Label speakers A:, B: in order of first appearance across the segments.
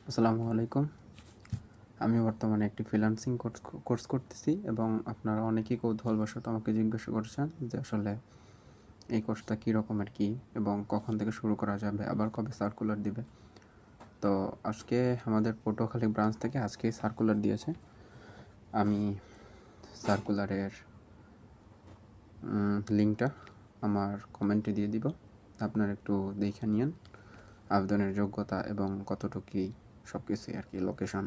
A: আসসালামু আলাইকুম। আমি বর্তমানে একটি ফ্রিল্যান্সিং কোর্স করতেছি এবং আপনারা অনেকেই কৌতূহলবশত আমাকে জিজ্ঞাসা করছেন যে আসলে এই কোর্সটা কী রকমের কী এবং কখন থেকে শুরু করা যাবে, আবার কবে সার্কুলার দিবে। তো আজকে আমাদের পটুয়াখালী ব্রাঞ্চ থেকে আজকেই সার্কুলার দিয়েছে। আমি সার্কুলারের লিঙ্কটা আমার কমেন্টে দিয়ে দিব, আপনারা একটু দেখে নিন আবেদনের যোগ্যতা এবং কতটুকু কী সব কিছুই আর কি, লোকেশন।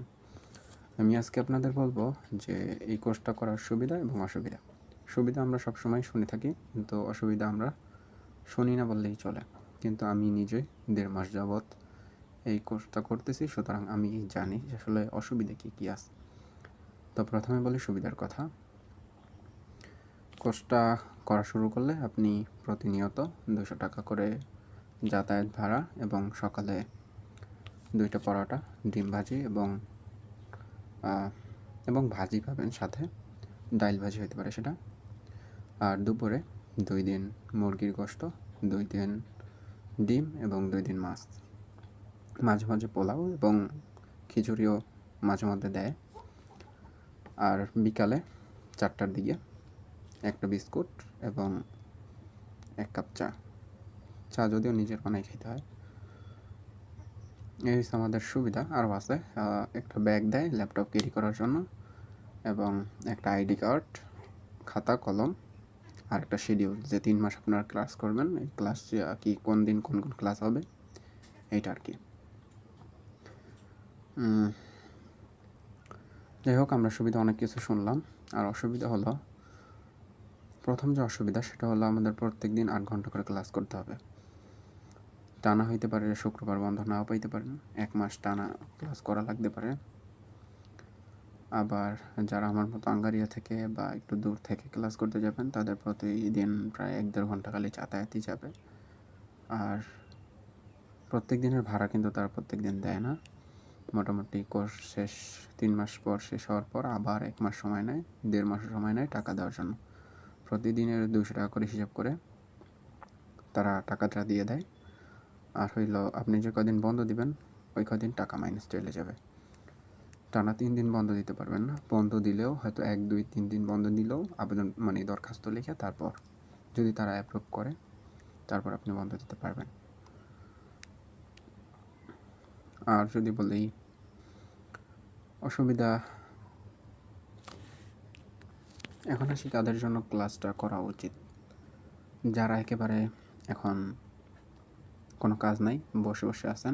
A: আমি আজকে আপনাদের বলবো যে এই কোর্সটা করার সুবিধা এবং অসুবিধা। সুবিধা আমরা সবসময় শুনে থাকি, কিন্তু অসুবিধা আমরা শুনি না বললেই চলে। কিন্তু আমি নিজে 1.5 মাস যাবৎ এই কোর্সটা করতেছি, সুতরাং আমি জানি যে আসলে অসুবিধা কী কী আছে। তো প্রথমে বলি সুবিধার কথা। কোর্সটা করা শুরু করলে আপনি প্রতিনিয়ত 200 টাকা করে যাতায়াত ভাড়া এবং সকালে 2টা পরোটা, ডিম ভাজি এবং ভাজি পাবেন, সাথে ডাল ভাজি হতে পারে সেটা। আর দুপুরে 2 দিন মুরগির গোশত, 2 দিন ডিম এবং 2 দিন মাছ। মাঝে মাঝে পোলাও এবং খিচুড়িও মাঝে মধ্যে দেয়। আর বিকালে 4টার দিকে একটা বিস্কুট এবং 1 কাপ চা। চা যদিও নিজের বানাই খেতে হয়। এই হচ্ছে আমাদের সুবিধা। আরও আছে, একটা ব্যাগ দেয় ল্যাপটপ ক্যারি করার জন্য এবং একটা আইডি কার্ড, খাতা কলম আর একটা শিডিউল, যে 3 মাস আপনারা ক্লাস করবেন, এই ক্লাস কি কোন দিন কোন কোন ক্লাস হবে এইটা আর কি। যাই হোক, আমরা সুবিধা অনেক কিছু শুনলাম। আর অসুবিধা হলো, প্রথম যে অসুবিধা সেটা হলো আমাদের প্রত্যেক দিন 8 ঘন্টা করে ক্লাস করতে হবে। টানা হইতে পারে, শুক্রবার বন্ধ নাও পাইতে পারেন, 1 মাস টানা ক্লাস করা লাগতে পারে। আবার যারা আমার মতো আঙ্গারিয়া থেকে বা একটু দূর থেকে ক্লাস করতে যাবেন, তাদের প্রতিদিন প্রায় 1-1.5 ঘন্টা খালি যাতায়াতই যাবে। আর প্রত্যেক দিনের ভাড়া কিন্তু তারা প্রত্যেক দিন দেয় না। মোটামুটি কোর্স শেষ 3 মাস পর, শেষ হওয়ার পর আবার 1 মাস সময় নেয়, 1.5 মাস সময় নেয় টাকা দেওয়ার জন্য। প্রতিদিনের 200 টাকা করে হিসাব করে তারা টাকাটা দিয়ে দেয়। আর হইল, আপনি যে কদিন বন্ধ দিবেন ওই কদিন টাকা মাইনাস চলে যাবে। টানা 3 দিন বন্ধ দিতে পারবেন না। বন্ধ দিলেও হয়তো 1, 2, 3 দিন বন্ধ দিলেও আবেদন দরখাস্ত লিখে তারপর যদি তারা অ্যাপ্রুভ করে তারপর আপনি বন্ধ দিতে পারবেন। আর যদি বলি অসুবিধা, এখন আসি তাদের জন্য ক্লাসটা করা উচিত যারা একেবারে এখন কোনো কাজ নাই, বসে বসে আছেন,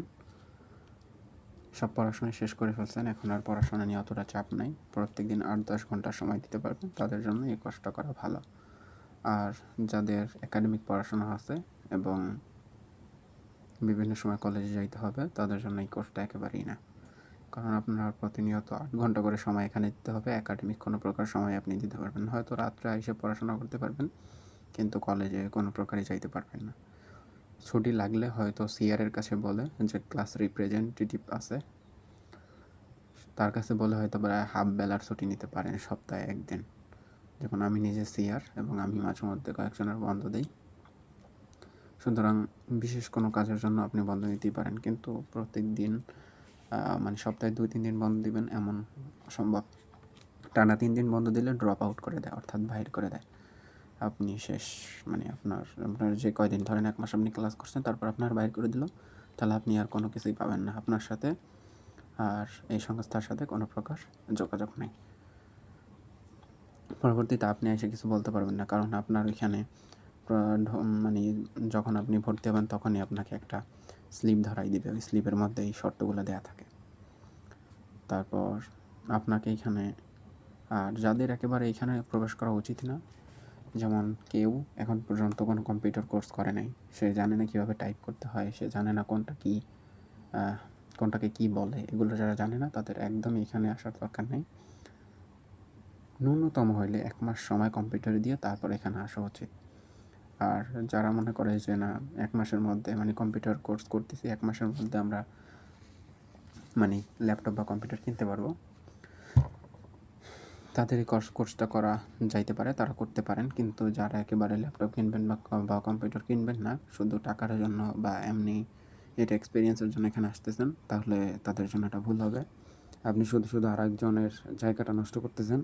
A: সব পড়াশোনা শেষ করে ফেলছেন, এখন আর পড়াশোনা নিয়ে অতটা চাপ নাই, প্রত্যেক দিন 8-10 ঘন্টা সময় দিতে পারবেন, তাদের জন্য এই কোর্সটা করা ভালো। আর যাদের একাডেমিক পড়াশোনা আছে এবং বিভিন্ন সময় কলেজে যাইতে হবে, তাদের জন্য এই কোর্সটা একেবারেই না। কারণ আপনার প্রতিনিয়ত 8 ঘন্টা করে সময় এখানে দিতে হবে, একাডেমিক কোনো প্রকার সময় আপনি দিতে পারবেন। হয়তো রাত্রে এসে পড়াশোনা করতে পারবেন, কিন্তু কলেজে কোনো প্রকারই যাইতে পারবেন না। ছুটি লাগলে হয়তো সিআরের কাছে বলে, যে ক্লাস রিপ্রেজেন্টেটিভ আছে, তার কাছে বলে হয়তো হাফ বেলার ছুটি নিতে পারেন সপ্তাহে 1 দিন। যখন আমি নিজে সিআর এবং আমি মাঝে মধ্যে কয়েকজনের বন্ধ দিই, সুতরাং বিশেষ কোনো কাজের জন্য আপনি বন্ধ নিতেই পারেন, কিন্তু প্রত্যেক দিন সপ্তাহে 2-3 দিন বন্ধ দিবেন এমন অসম্ভব। টানা 3 দিন বন্ধ দিলে ড্রপ আউট করে দেয়, অর্থাৎ বাহির করে দেয়। আপনি শেষ, আপনার যে কয়দিন ধরেন 1 মাস আপনি ক্লাস করছেন, তারপর আপনার বাইর করে দিল, তাহলে আপনি আর কোনো কিছুই পাবেন না। আপনার সাথে আর এই সংস্থার সাথে কোনো প্রকার যোগাযোগ নেই। পরবর্তীতে আপনি এসে কিছু বলতে পারবেন না, কারণ আপনার ওইখানে যখন আপনি ভর্তি হবেন তখনই আপনাকে একটা স্লিপ ধরাই দিবে, ওই স্লিপের মধ্যে এই শর্তগুলো দেওয়া থাকে। তারপর আপনাকে এখানে, আর যাদের একেবারে এখানে প্রবেশ করা উচিত না, যেমন কেউ এখন পর্যন্ত কোনো কম্পিউটার কোর্স করে নাই, সে জানে না কীভাবে টাইপ করতে হয়, সে জানে না কোনটাকে কী বলে, এগুলো যারা জানে না তাদের একদমই এখানে আসার দরকার নেই। ন্যূনতম হইলে 1 মাস সময় কম্পিউটারে দিয়ে তারপর এখানে আসা উচিত। আর যারা মনে করে যে না, 1 মাসের মধ্যে কম্পিউটার কোর্স করতেছি, 1 মাসের মধ্যে আমরা ল্যাপটপ বা কম্পিউটার কিনতে পারবো, তাদের এই কোর্সটা করা যাইতে পারে, তারা করতে পারেন। কিন্তু যারা একেবারে ল্যাপটপ কিনবেন বা কম্পিউটার কিনবেন না, শুধু টাকার জন্য বা এমনি এটা এক্সপিরিয়েন্সের জন্য এখানে আসতেছেন, তাহলে তাদের জন্য এটা ভুল হবে। আপনি শুধু শুধু আরেকজনের জায়গাটা নষ্ট করতেছেন।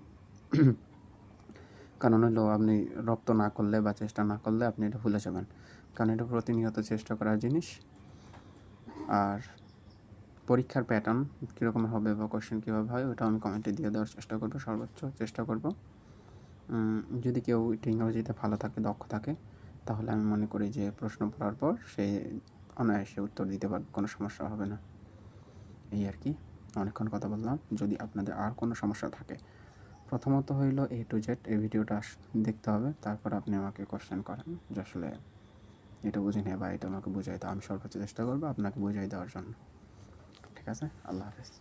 A: কারণ হলো আপনি রপ্ত না করলে বা চেষ্টা না করলে আপনি এটা ভুলে যাবেন, কারণ এটা প্রতিনিয়ত চেষ্টা করার জিনিস। আর পরীক্ষার প্যাটার্ন কীরকম হবে বা কোশ্চেন কীভাবে হয় ওটা আমি কমেন্টে দিয়ে দেওয়ার চেষ্টা করবো, সর্বোচ্চ চেষ্টা করব। যদি কেউ ইংরেজিতে ভালো থাকে, দক্ষ থাকে, তাহলে আমি মনে করি যে প্রশ্ন পড়ার পর সে অনায়াসে উত্তর দিতে পারবে, কোনো সমস্যা হবে না। এই আর কি, অনেকক্ষণ কথা বললাম। যদি আপনাদের আর কোনো সমস্যা থাকে, প্রথমত হইল A to Z এই ভিডিওটা দেখতে হবে, তারপর আপনি আমাকে কোশ্চেন করেন যে আসলে এটা বুঝি না বা এটা আমাকে বুঝাই দাও। আমি সর্বোচ্চ চেষ্টা করবো আপনাকে বুঝাই দেওয়ার জন্য। ঠিক আছে, আল্লাহ হাফেজ।